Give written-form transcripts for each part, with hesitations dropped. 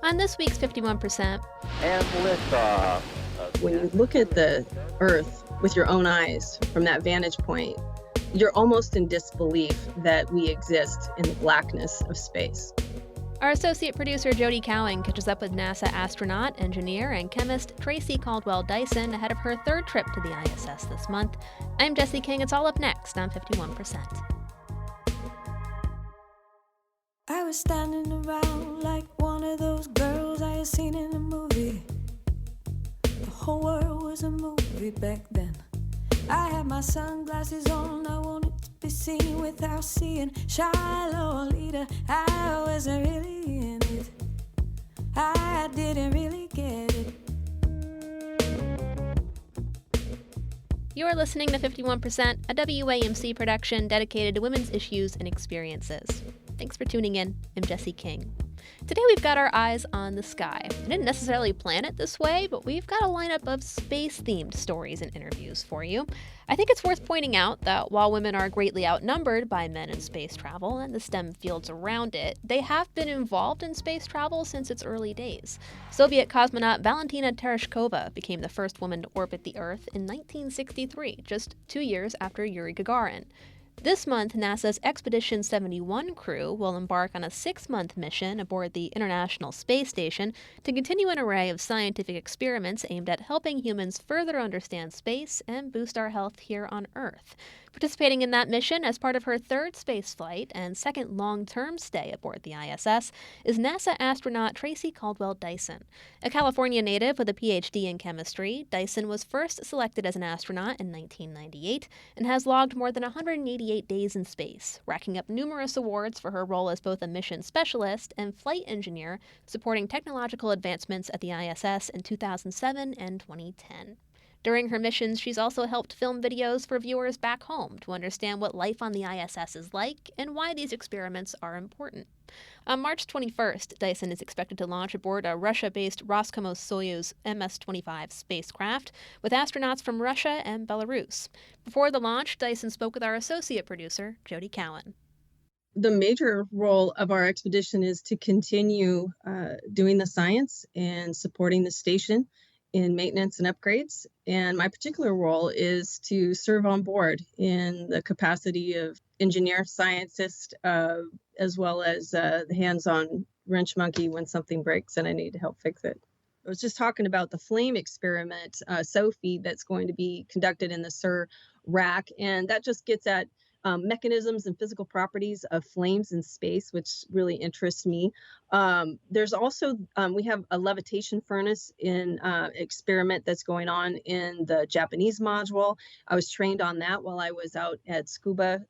On this week's 51%, And liftoff. When you look at the Earth with your own eyes from that vantage point, you're almost in disbelief that we exist in the blackness of space. our associate producer Jody Cowan catches up with NASA astronaut, engineer, and chemist Tracy Caldwell-Dyson ahead of her third trip to the ISS this month. I'm Jessie King. It's all up next on 51%. I was standing around like one of those girls I had seen in a movie. The whole world was a movie back then. I had my sunglasses on, I wanted to be seen without seeing shy Lolita. I wasn't really in it, I didn't really get it. You're listening to 51%, a WAMC production dedicated to women's issues and experiences. Thanks for tuning in. I'm Jessie King. Today we've got our eyes on the sky. I didn't necessarily plan it this way, but we've got a lineup of space-themed stories and interviews for you. I think it's worth pointing out that while women are greatly outnumbered by men in space travel and the STEM fields around it, they have been involved in space travel since its early days. Soviet cosmonaut Valentina Tereshkova became the first woman to orbit the Earth in 1963, just 2 years after Yuri Gagarin. This month, NASA's Expedition 71 crew will embark on a 6-month mission aboard the International Space Station to continue an array of scientific experiments aimed at helping humans further understand space and boost our health here on Earth. Participating in that mission as part of her third space flight and second long-term stay aboard the ISS is NASA astronaut Tracy Caldwell-Dyson. A California native with a PhD in chemistry, Dyson was first selected as an astronaut in 1998 and has logged more than 188 days in space, racking up numerous awards for her role as both a mission specialist and flight engineer supporting technological advancements at the ISS in 2007 and 2010. During her missions, she's also helped film videos for viewers back home to understand what life on the ISS is like and why these experiments are important. On March 21st, Dyson is expected to launch aboard a Russia-based Roscosmos-Soyuz MS-25 spacecraft with astronauts from Russia and Belarus. Before the launch, Dyson spoke with our associate producer, Jody Cowan. The major role of our expedition is to continue doing the science and supporting the station in maintenance and upgrades. And my particular role is to serve on board in the capacity of engineer, scientist, as well as the hands-on wrench monkey when something breaks and I need to help fix it. I was just talking about the flame experiment, SOFI, that's going to be conducted in the SIR rack. And that just gets at mechanisms and physical properties of flames in space, which really interests me. There's also, we have a levitation furnace in experiment that's going on in the Japanese module. I was trained on that while I was out at scuba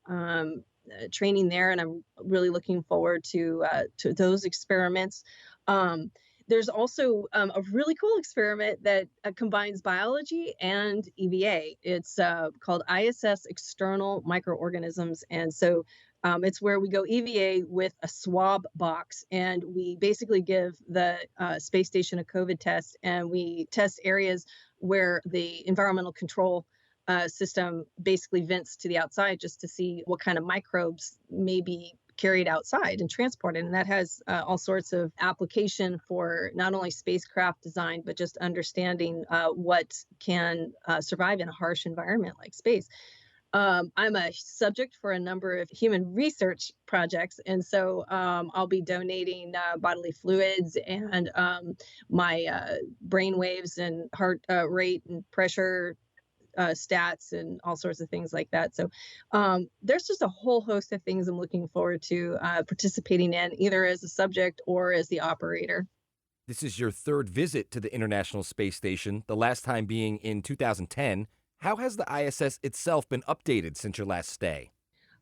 training there, and I'm really looking forward to those experiments. There's also a really cool experiment that combines biology and EVA. It's called ISS External Microorganisms. And so it's where we go EVA with a swab box, and we basically give the space station a COVID test, and we test areas where the environmental control system basically vents to the outside just to see what kind of microbes may be carried outside and transported. And that has all sorts of application for not only spacecraft design, but just understanding what can survive in a harsh environment like space. I'm a subject for a number of human research projects. And so I'll be donating bodily fluids and my brain waves and heart rate and pressure stats and all sorts of things like that. So there's just a whole host of things I'm looking forward to participating in, either as a subject or as the operator. This is your third visit to the International Space Station, the last time being in 2010. How has the ISS itself been updated since your last stay?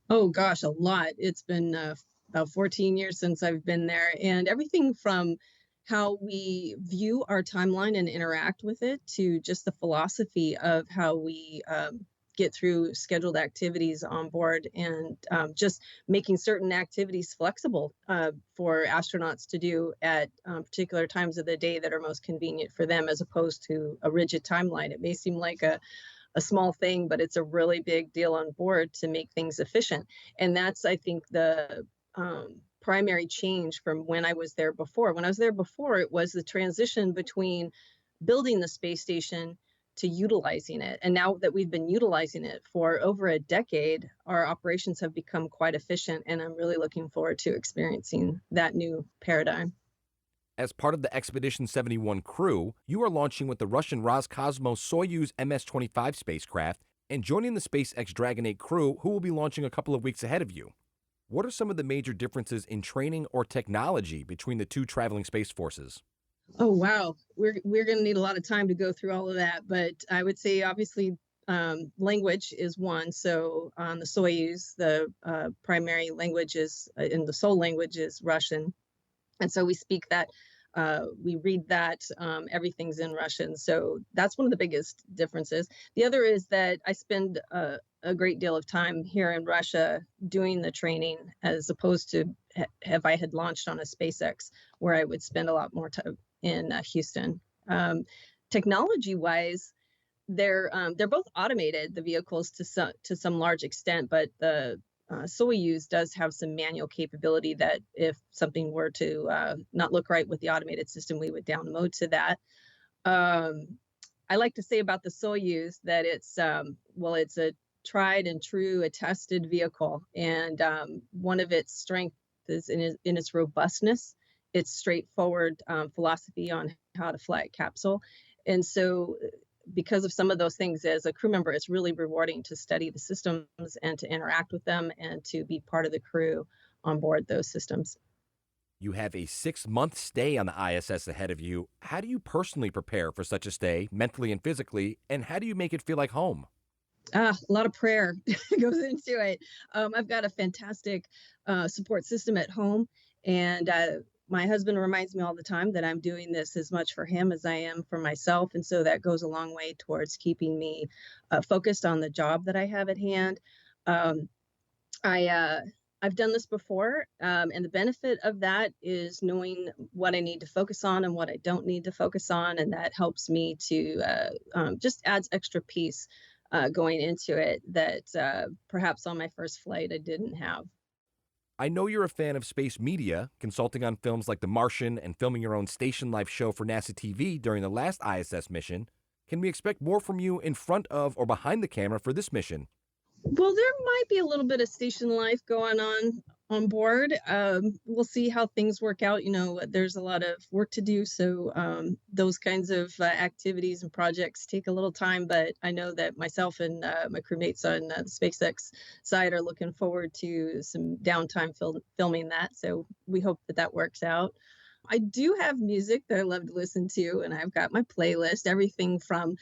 Oh, gosh, a lot. It's been about 14 years since I've been there, and everything from how we view our timeline and interact with it to just the philosophy of how we get through scheduled activities on board, and just making certain activities flexible for astronauts to do at particular times of the day that are most convenient for them, as opposed to a rigid timeline. It may seem like a small thing, but it's a really big deal on board to make things efficient. And that's, I think, the primary change from when I was there before. When I was there before, it was the transition between building the space station to utilizing it. And now that we've been utilizing it for over a decade, our operations have become quite efficient. And I'm really looking forward to experiencing that new paradigm. As part of the Expedition 71 crew, you are launching with the Russian Roscosmos Soyuz MS-25 spacecraft and joining the SpaceX Dragon 8 crew, who will be launching a couple of weeks ahead of you. What are some of the major differences in training or technology between the two traveling space forces? Oh, wow. We're going to need a lot of time to go through all of that. But I would say, obviously, language is one. So on the Soyuz, the primary language is, and the sole language is Russian. And so we speak that, we read that, everything's in Russian. So that's one of the biggest differences. The other is that I spend a great deal of time here in Russia doing the training, as opposed to if I had launched on a SpaceX, where I would spend a lot more time in Houston. Technology-wise, they're both automated, the vehicles to some large extent, but the Soyuz does have some manual capability that if something were to not look right with the automated system, we would down mode to that. I like to say about the Soyuz that it's a tried and true, a tested vehicle, and one of its strengths is in its robustness. It's straightforward philosophy on how to fly a capsule. And so because of some of those things, as a crew member, it's really rewarding to study the systems and to interact with them and to be part of the crew on board those systems. You have a 6-month stay on the ISS ahead of you. How do you personally prepare for such a stay, mentally and physically, and how do you make it feel like home? A lot of prayer goes into it. I've got a fantastic support system at home, and my husband reminds me all the time that I'm doing this as much for him as I am for myself. And so that goes a long way towards keeping me focused on the job that I have at hand. I've done this before, and the benefit of that is knowing what I need to focus on and what I don't need to focus on. And that helps me to just adds extra peace going into it that perhaps on my first flight I didn't have. I know you're a fan of space media, consulting on films like The Martian and filming your own station life show for NASA TV during the last ISS mission. Can we expect more from you in front of or behind the camera for this mission? Well, there might be a little bit of station life going on board. We'll see how things work out. You know, there's a lot of work to do. So those kinds of activities and projects take a little time. But I know that myself and my crewmates on the SpaceX side are looking forward to some downtime filming that. So we hope that works out. I do have music that I love to listen to, and I've got my playlist, everything from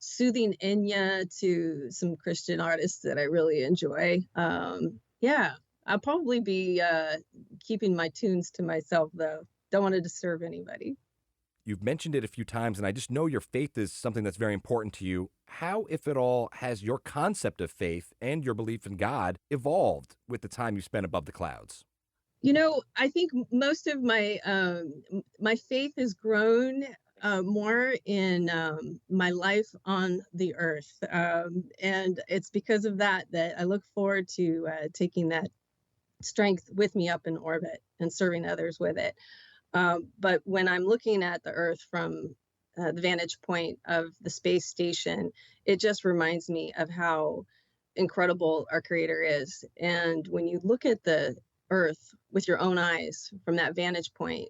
soothing Enya to some Christian artists that I really enjoy. I'll probably be keeping my tunes to myself, though. Don't want to disturb anybody. You've mentioned it a few times, and I just know your faith is something that's very important to you. How, if at all, has your concept of faith and your belief in God evolved with the time you spent above the clouds? You know, I think most of my my faith has grown more in my life on the earth. And it's because of that I look forward to taking that strength with me up in orbit and serving others with it. But when I'm looking at the earth from the vantage point of the space station, it just reminds me of how incredible our Creator is. And when you look at the earth with your own eyes from that vantage point,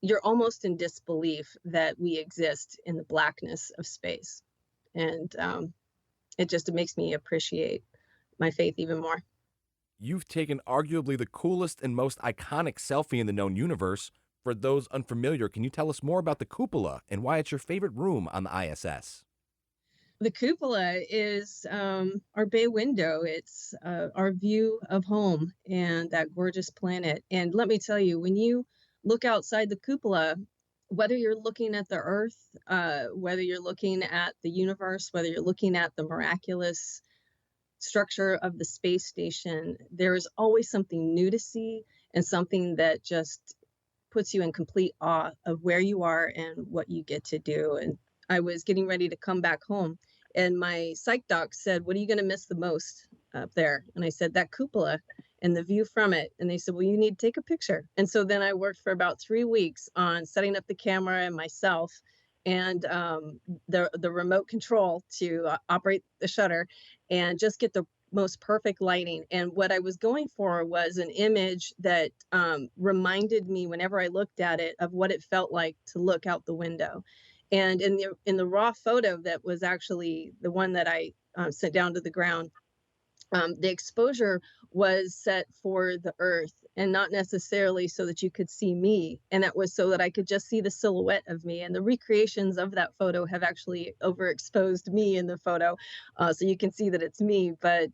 you're almost in disbelief that we exist in the blackness of space. And it makes me appreciate my faith even more. You've taken arguably the coolest and most iconic selfie in the known universe. For those unfamiliar, can you tell us more about the cupola and why it's your favorite room on the ISS? The cupola is our bay window. It's our view of home and that gorgeous planet. And let me tell you, when you look outside the cupola, whether you're looking at the Earth, whether you're looking at the universe, whether you're looking at the miraculous structure of the space station, there is always something new to see and something that just puts you in complete awe of where you are and what you get to do. And I was getting ready to come back home, and my psych doc said, "What are you going to miss the most up there?" And I said, "That cupola." and the view from it. And they said, well, you need to take a picture. And so then I worked for about 3 weeks on setting up the camera and myself and the remote control to operate the shutter and just get the most perfect lighting. And what I was going for was an image that reminded me whenever I looked at it of what it felt like to look out the window. And in the raw photo that was actually the one that I sent down to the ground, the exposure was set for the earth and not necessarily so that you could see me. And that was so that I could just see the silhouette of me. And the recreations of that photo have actually overexposed me in the photo. So you can see that it's me, but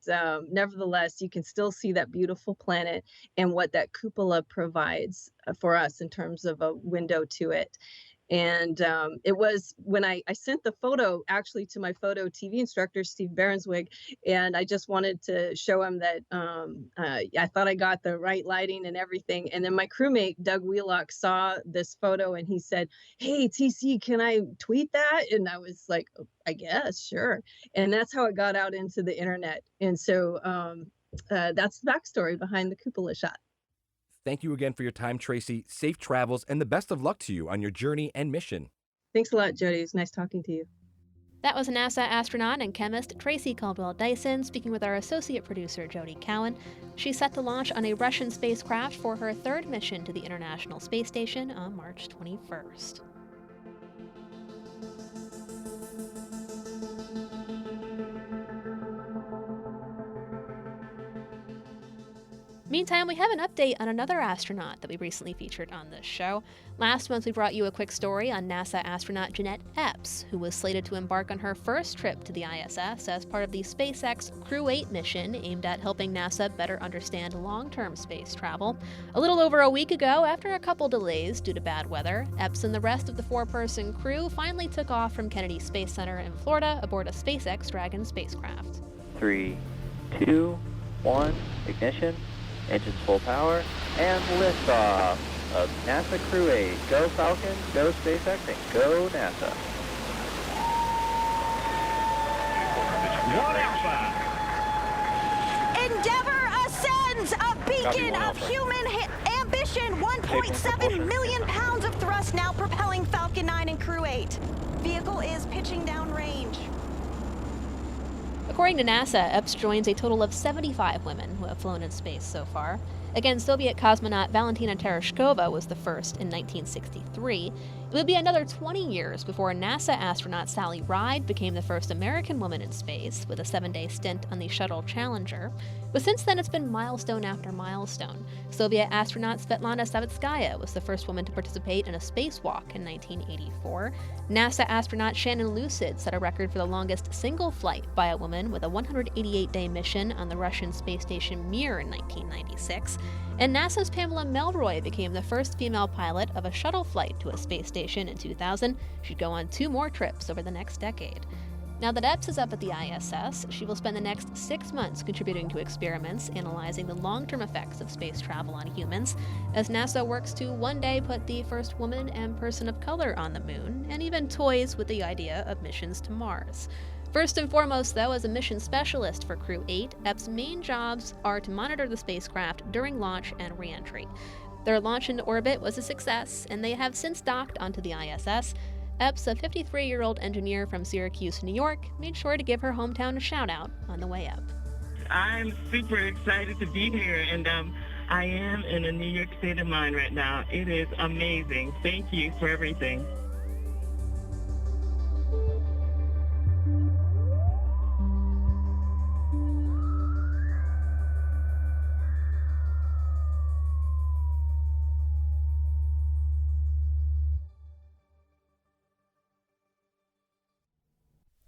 nevertheless, you can still see that beautiful planet and what that cupola provides for us in terms of a window to it. And it was when I sent the photo actually to my photo TV instructor, Steve Berenswig, and I just wanted to show him that I thought I got the right lighting and everything. And then my crewmate, Doug Wheelock, saw this photo and he said, hey, TC, can I tweet that? And I was like, oh, I guess, sure. And that's how it got out into the internet. And so that's the backstory behind the cupola shot. Thank you again for your time, Tracy. Safe travels and the best of luck to you on your journey and mission. Thanks a lot, Jody. It's nice talking to you. That was NASA astronaut and chemist Tracy Caldwell-Dyson speaking with our associate producer, Jody Cowan. She's set to launch on a Russian spacecraft for her third mission to the International Space Station on March 21st. Meantime, we have an update on another astronaut that we recently featured on this show. Last month, we brought you a quick story on NASA astronaut Jeanette Epps, who was slated to embark on her first trip to the ISS as part of the SpaceX Crew 8 mission aimed at helping NASA better understand long-term space travel. A little over a week ago, after a couple delays due to bad weather, Epps and the rest of the 4-person crew finally took off from Kennedy Space Center in Florida aboard a SpaceX Dragon spacecraft. 3, 2, 1, ignition. Engines full power, and liftoff of NASA Crew 8. Go Falcon, go SpaceX, and go NASA. Endeavour ascends, a beacon of human ambition. 1.7 million pounds of thrust now propelling Falcon 9 and Crew 8. Vehicle is pitching downrange. According to NASA, Epps joins a total of 75 women who have flown in space so far. Again, Soviet cosmonaut Valentina Tereshkova was the first in 1963. It would be another 20 years before NASA astronaut Sally Ride became the first American woman in space, with a 7-day stint on the Shuttle Challenger. But since then, it's been milestone after milestone. Soviet astronaut Svetlana Savitskaya was the first woman to participate in a spacewalk in 1984. NASA astronaut Shannon Lucid set a record for the longest single flight by a woman with a 188-day mission on the Russian space station Mir in 1996. And NASA's Pamela Melroy became the first female pilot of a shuttle flight to a space station in 2000. She'd go on 2 more trips over the next decade. Now that Epps is up at the ISS, she will spend the next 6 months contributing to experiments analyzing the long-term effects of space travel on humans, as NASA works to one day put the first woman and person of color on the moon, and even toys with the idea of missions to Mars. First and foremost, though, as a mission specialist for Crew 8, Epps' main jobs are to monitor the spacecraft during launch and re-entry. Their launch into orbit was a success, and they have since docked onto the ISS. Epps, a 53-year-old engineer from Syracuse, New York, made sure to give her hometown a shout-out on the way up. I'm super excited to be here, and I am in a New York state of mind right now. It is amazing. Thank you for everything.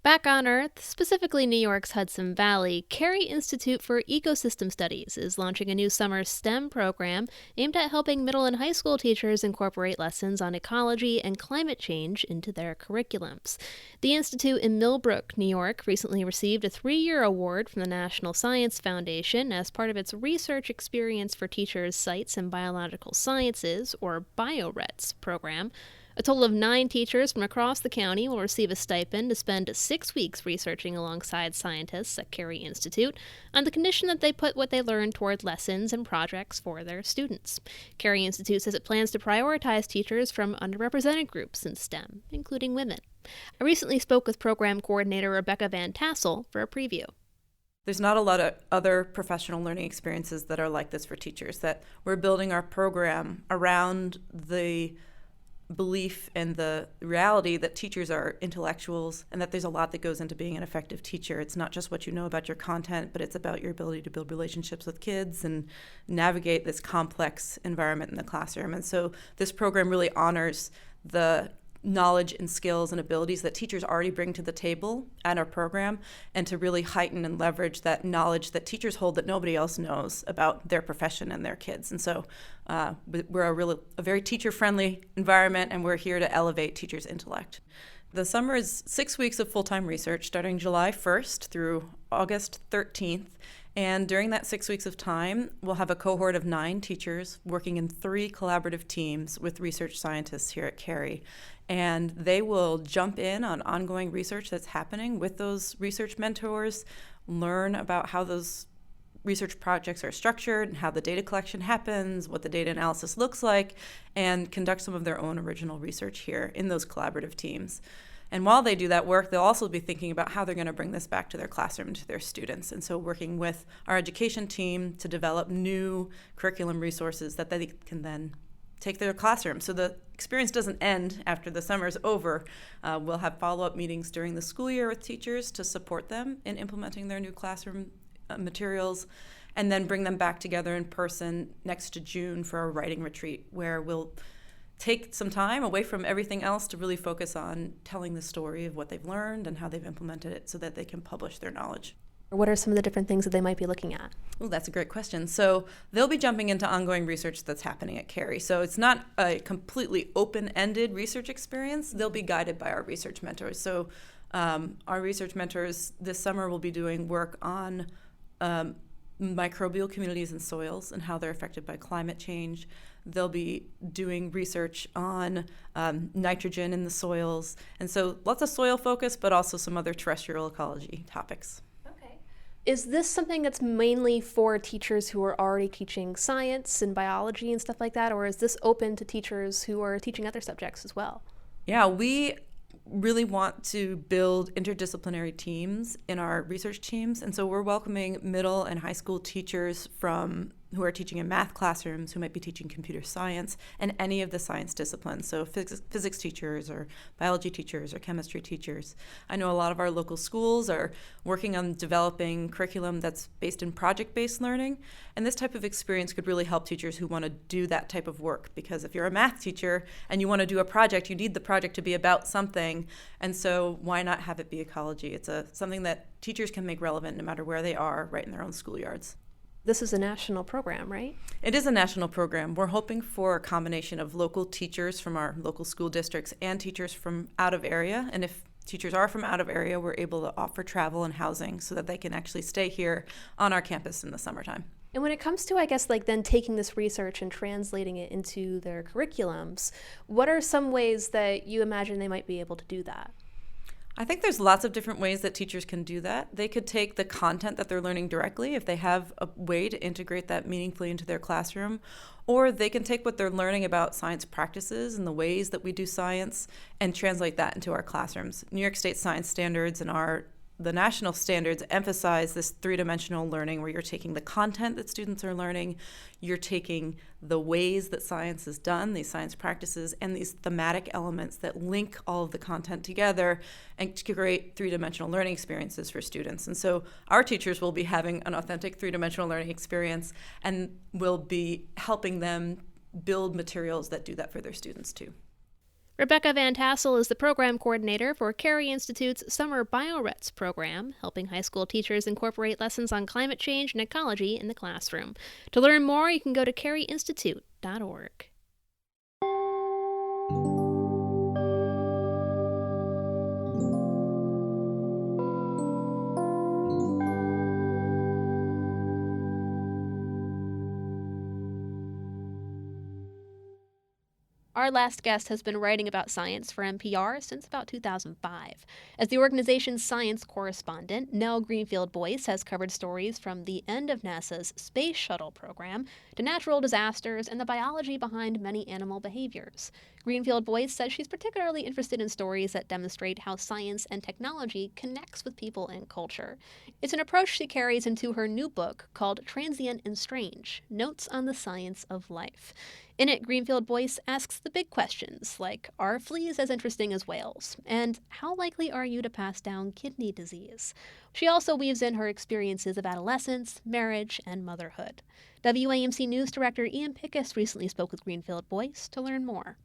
Back on Earth, specifically New York's Hudson Valley, Carey Institute for Ecosystem Studies is launching a new summer STEM program aimed at helping middle and high school teachers incorporate lessons on ecology and climate change into their curriculums. The institute in Millbrook, New York, recently received a 3-year award from the National Science Foundation as part of its Research Experience for Teachers Sites in Biological Sciences, or BioRETS, program. A total of 9 teachers from across the county will receive a stipend to spend 6 weeks researching alongside scientists at Carey Institute on the condition that they put what they learn toward lessons and projects for their students. Carey Institute says it plans to prioritize teachers from underrepresented groups in STEM, including women. I recently spoke with program coordinator Rebecca Van Tassel for a preview. There's not a lot of other professional learning experiences that are like this for teachers, that we're building our program around the belief and the reality that teachers are intellectuals and that there's a lot that goes into being an effective teacher. It's not just what you know about your content, but it's about your ability to build relationships with kids and navigate this complex environment in the classroom. And so this program really honors the knowledge and skills and abilities that teachers already bring to the table at our program, and to really heighten and leverage that knowledge that teachers hold that nobody else knows about their profession and their kids. And so we're a very teacher-friendly environment, and we're here to elevate teachers' intellect. The summer is 6 weeks of full-time research starting July 1st through August 13th. And during that 6 weeks of time, we'll have a cohort of 9 teachers working in 3 collaborative teams with research scientists here at Carey. And they will jump in on ongoing research that's happening with those research mentors, learn about how those research projects are structured and how the data collection happens, what the data analysis looks like, and conduct some of their own original research here in those collaborative teams. And while they do that work, they'll also be thinking about how they're going to bring this back to their classroom, to their students. And so working with our education team to develop new curriculum resources that they can then take their classroom. So the experience doesn't end after the summer's over. We'll have follow-up meetings during the school year with teachers to support them in implementing their new classroom materials, and then bring them back together in person next to June for a writing retreat, where we'll take some time away from everything else to really focus on telling the story of what they've learned and how they've implemented it so that they can publish their knowledge. What are some of the different things that they might be looking at? Well, that's a great question. So they'll be jumping into ongoing research that's happening at Carey. So it's not a completely open-ended research experience. They'll be guided by our research mentors. So our research mentors this summer will be doing work on microbial communities and soils and how they're affected by climate change. They'll be doing research on nitrogen in the soils. And so lots of soil focus, but also some other terrestrial ecology topics. Is this something that's mainly for teachers who are already teaching science and biology and stuff like that, or is this open to teachers who are teaching other subjects as well? Yeah, we really want to build interdisciplinary teams in our research teams, and so we're welcoming middle and high school teachers who are teaching in math classrooms, who might be teaching computer science, and any of the science disciplines, so physics teachers or biology teachers or chemistry teachers. I know a lot of our local schools are working on developing curriculum that's based in project-based learning, and this type of experience could really help teachers who want to do that type of work, because if you're a math teacher and you want to do a project, you need the project to be about something, and so why not have it be ecology? It's something that teachers can make relevant no matter where they are, right in their own schoolyards. This is a national program, right? It is a national program. We're hoping for a combination of local teachers from our local school districts and teachers from out of area. And if teachers are from out of area, we're able to offer travel and housing so that they can actually stay here on our campus in the summertime. And when it comes to, I guess, like then taking this research and translating it into their curriculums, what are some ways that you imagine they might be able to do that? I think there's lots of different ways that teachers can do that. They could take the content that they're learning directly, if they have a way to integrate that meaningfully into their classroom, or they can take what they're learning about science practices and the ways that we do science and translate that into our classrooms. New York State science standards and the national standards emphasize this three-dimensional learning, where you're taking the content that students are learning, you're taking the ways that science is done, these science practices, and these thematic elements that link all of the content together and to create three-dimensional learning experiences for students. And so our teachers will be having an authentic three-dimensional learning experience, and will be helping them build materials that do that for their students too. Rebecca Van Tassel is the program coordinator for Carey Institute's Summer BioRets program, helping high school teachers incorporate lessons on climate change and ecology in the classroom. To learn more, you can go to careyinstitute.org. Our last guest has been writing about science for NPR since about 2005. As the organization's science correspondent, Nell Greenfield-Boyce has covered stories from the end of NASA's Space Shuttle program to natural disasters and the biology behind many animal behaviors. Greenfield-Boyce says she's particularly interested in stories that demonstrate how science and technology connects with people and culture. It's an approach she carries into her new book called Transient and Strange: Notes on the Science of Life. In it, Greenfield-Boyce asks the big questions, like, are fleas as interesting as whales? And how likely are you to pass down kidney disease? She also weaves in her experiences of adolescence, marriage, and motherhood. WAMC News Director Ian Pickus recently spoke with Greenfield-Boyce to learn more.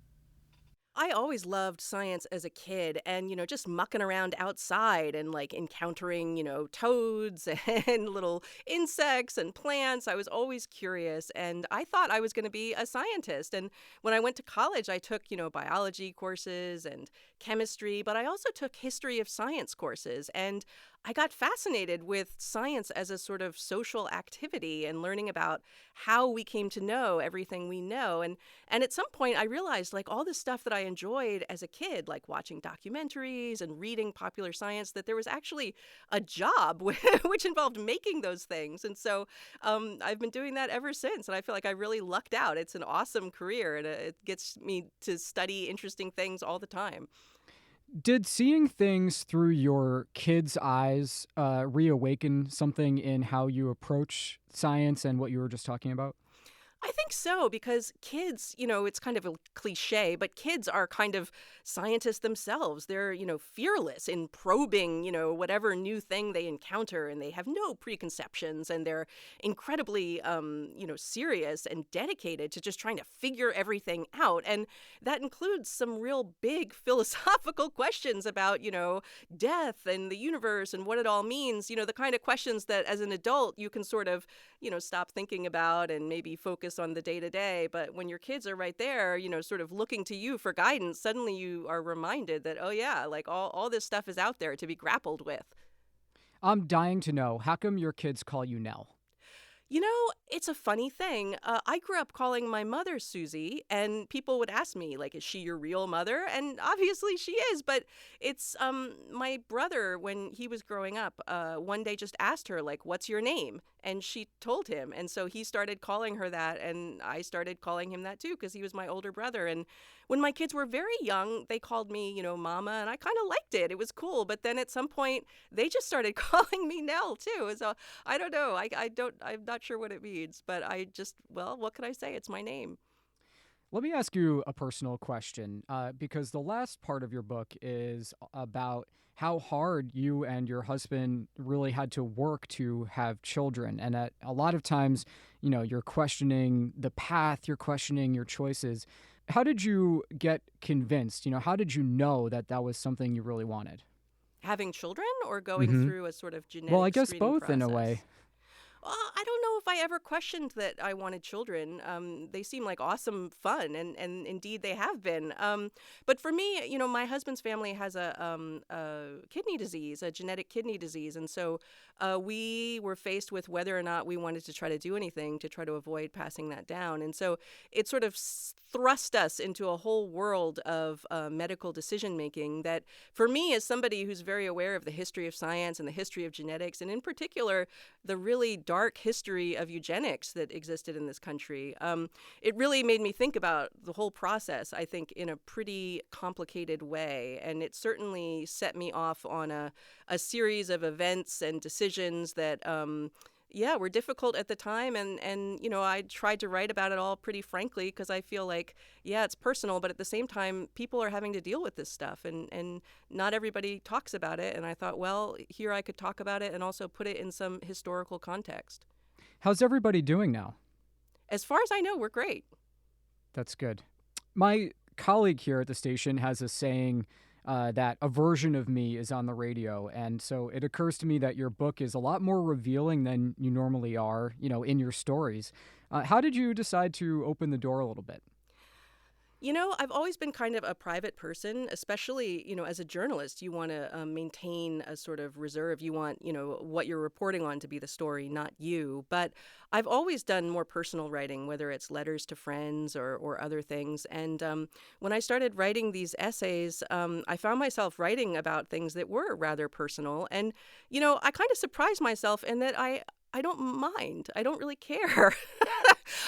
I always loved science as a kid and, just mucking around outside and encountering, toads and little insects and plants. I was always curious and I thought I was going to be a scientist. And when I went to college, I took, biology courses and chemistry, but I also took history of science courses. And I got fascinated with science as a sort of social activity and learning about how we came to know everything we know. And at some point, I realized all this stuff that I enjoyed as a kid, like watching documentaries and reading popular science, that there was actually a job which involved making those things. And so I've been doing that ever since. And I feel like I really lucked out. It's an awesome career and it gets me to study interesting things all the time. Did seeing things through your kids' eyes reawaken something in how you approach science and what you were just talking about? I think so, because kids, it's kind of a cliche, but kids are kind of scientists themselves. They're, fearless in probing, whatever new thing they encounter, and they have no preconceptions, and they're incredibly, serious and dedicated to just trying to figure everything out. And that includes some real big philosophical questions about, death and the universe and what it all means, the kind of questions that as an adult you can sort of, stop thinking about and maybe focus on the day-to-day. But when your kids are right there, sort of looking to you for guidance, suddenly you are reminded that, oh yeah, all this stuff is out there to be grappled with. I'm dying to know, how come your kids call you Nell? It's a funny thing. I grew up calling my mother Susie, and people would ask me, is she your real mother? And obviously she is, but it's my brother, when he was growing up, one day just asked her, what's your name? And she told him. And so he started calling her that, and I started calling him that too, because he was my older brother. And when my kids were very young, they called me, Mama, and I kind of liked it. It was cool. But then at some point, they just started calling me Nell too. So I don't know. I'm not sure what it means, but what can I say? It's my name. Let me ask you a personal question, because the last part of your book is about how hard you and your husband really had to work to have children. And a lot of times, you're questioning the path, you're questioning your choices. How did you get convinced? How did you know that that was something you really wanted? Having children or going through a sort of genetic Well, I guess screening both process? in a way. I don't know if I ever questioned that I wanted children. They seem like awesome fun, and indeed they have been. But for me, my husband's family has a kidney disease, a genetic kidney disease. And so we were faced with whether or not we wanted to try to do anything to try to avoid passing that down. And so it sort of thrust us into a whole world of medical decision-making that, for me, as somebody who's very aware of the history of science and the history of genetics, and in particular, the really dark history of eugenics that existed in this country, it really made me think about the whole process, I think, in a pretty complicated way. And it certainly set me off on a series of events and decisions that were difficult at the time. And I tried to write about it all pretty frankly, because I feel like, it's personal, but at the same time, people are having to deal with this stuff, and not everybody talks about it. And I thought, well, here I could talk about it and also put it in some historical context. How's everybody doing now? As far as I know, we're great. That's good. My colleague here at the station has a saying that a version of me is on the radio. And so it occurs to me that your book is a lot more revealing than you normally are, in your stories. How did you decide to open the door a little bit? You know, I've always been kind of a private person, especially, you know, as a journalist. You want to maintain a sort of reserve. You want, you know, what you're reporting on to be the story, not you. But I've always done more personal writing, whether it's letters to friends or other things. And when I started writing these essays, I found myself writing about things that were rather personal. And, you know, I kind of surprised myself in that I don't mind. I don't really care.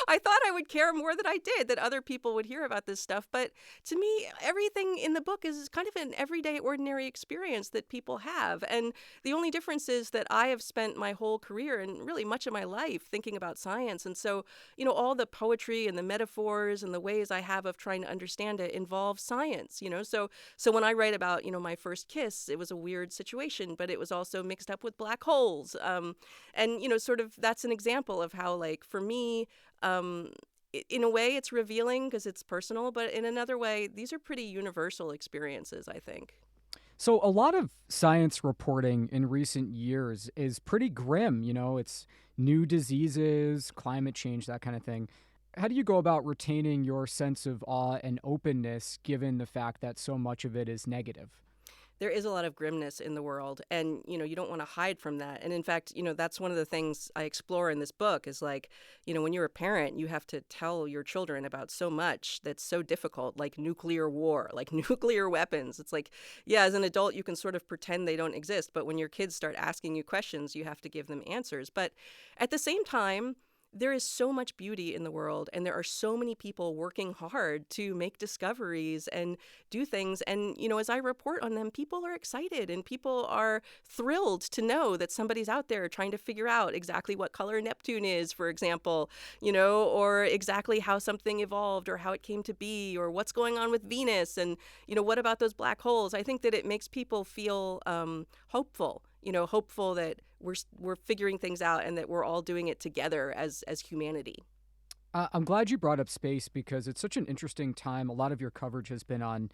I thought I would care more than I did, that other people would hear about this stuff. But to me, everything in the book is kind of an everyday, ordinary experience that people have. And the only difference is that I have spent my whole career and really much of my life thinking about science. And so, you know, all the poetry and the metaphors and the ways I have of trying to understand it involve science, you know. So when I write about, you know, my first kiss, it was a weird situation, but it was also mixed up with black holes. And, you know, sort of that's an example of how, like, for me, in a way it's revealing because it's personal, but in another way, these are pretty universal experiences, I think. So a lot of science reporting in recent years is pretty grim. You know, it's new diseases, climate change, that kind of thing. How do you go about retaining your sense of awe and openness given the fact that so much of it is negative? There is a lot of grimness in the world, and, you know, you don't want to hide from that. And in fact, you know, that's one of the things I explore in this book is, like, you know, when you're a parent, you have to tell your children about so much that's so difficult, like nuclear war, like nuclear weapons. It's like, yeah, as an adult, you can sort of pretend they don't exist. But when your kids start asking you questions, you have to give them answers. But at the same time, there is so much beauty in the world, and there are so many people working hard to make discoveries and do things. And, you know, as I report on them, people are excited and people are thrilled to know that somebody's out there trying to figure out exactly what color Neptune is, for example, you know, or exactly how something evolved or how it came to be, or what's going on with Venus. And, you know, what about those black holes? I think that it makes people feel hopeful. You know, hopeful that we're figuring things out and that we're all doing it together as humanity. I'm glad you brought up space because it's such an interesting time. A lot of your coverage has been on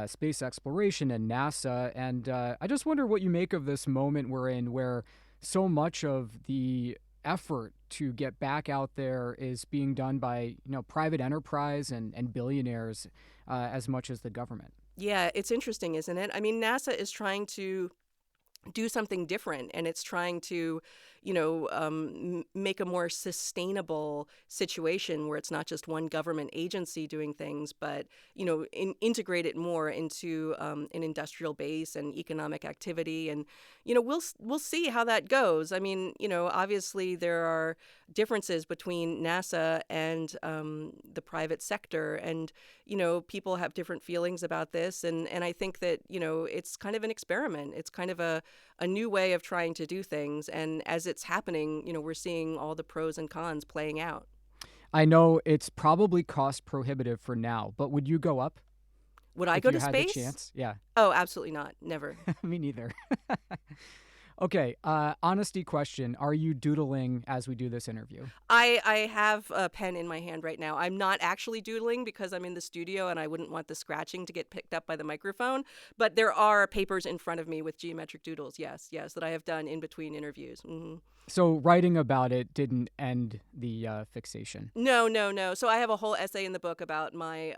space exploration and NASA, and I just wonder what you make of this moment we're in, where so much of the effort to get back out there is being done by, you know, private enterprise and billionaires as much as the government. Yeah, it's interesting, isn't it? I mean, NASA is trying to do something different, and it's trying to, you know, make a more sustainable situation where it's not just one government agency doing things, but, you know, integrate it more into an industrial base and economic activity. And, you know, we'll see how that goes. I mean, you know, obviously there are differences between NASA and the private sector, and, you know, people have different feelings about this. And I think that, you know, it's kind of an experiment. It's kind of a new way of trying to do things. And as it's happening, you know, we're seeing all the pros and cons playing out. I know it's probably cost prohibitive for now, but would you go up? Would I go to space? If you had the chance? Yeah. Oh, absolutely not. Never. Me neither. Okay, honesty question. Are you doodling as we do this interview? I have a pen in my hand right now. I'm not actually doodling because I'm in the studio and I wouldn't want the scratching to get picked up by the microphone. But there are papers in front of me with geometric doodles, yes, that I have done in between interviews. Mm-hmm. So writing about it didn't end the fixation? No. So I have a whole essay in the book about my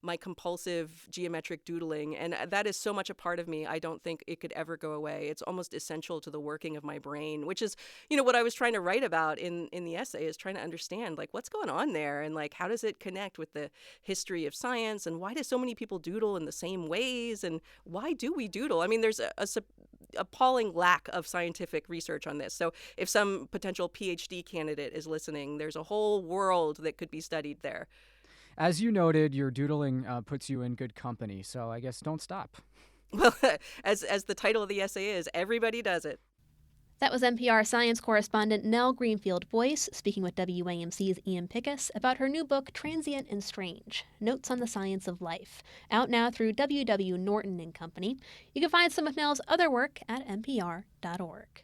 my compulsive geometric doodling, and that is so much a part of me. I don't think it could ever go away. It's almost essential to the working of my brain, which is, you know, what I was trying to write about in the essay, is trying to understand, like, what's going on there, and, like, how does it connect with the history of science, and why do so many people doodle in the same ways, and why do we doodle? I mean, there's a appalling lack of scientific research on this. So if some potential PhD candidate is listening, there's a whole world that could be studied there. As you noted, your doodling puts you in good company, so I guess don't stop. Well, as the title of the essay is, everybody does it. That was NPR science correspondent Nell Greenfield-Boyce speaking with WAMC's Ian Pickus about her new book, Transient and Strange, Notes on the Science of Life, out now through W.W. Norton & Company. You can find some of Nell's other work at npr.org.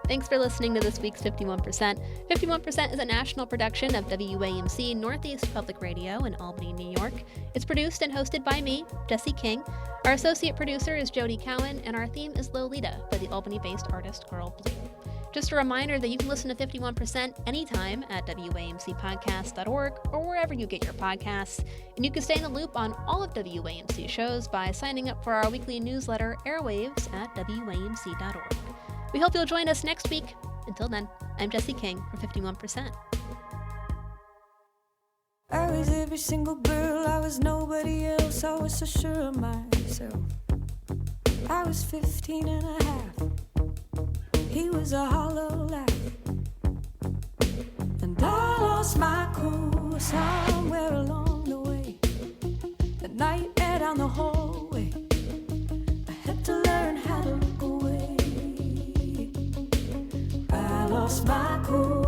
Thanks for listening to this week's 51%. 51% is a national production of WAMC Northeast Public Radio in Albany, New York. It's produced and hosted by me, Jesse King. Our associate producer is Jody Cowan, and our theme is Lolita by the Albany-based artist Girl Blue. Just a reminder that you can listen to 51% anytime at WAMCpodcast.org or wherever you get your podcasts. And you can stay in the loop on all of WAMC shows by signing up for our weekly newsletter, Airwaves, at WAMC.org. We hope you'll join us next week. Until then, I'm Jesse King for 51%. I was every single girl, I was nobody else, I was so sure of myself. I was 15 and a half. He was a hollow laugh. And I lost my cool somewhere along the way. The night air down the hallway, I had to learn how to look away. I lost my cool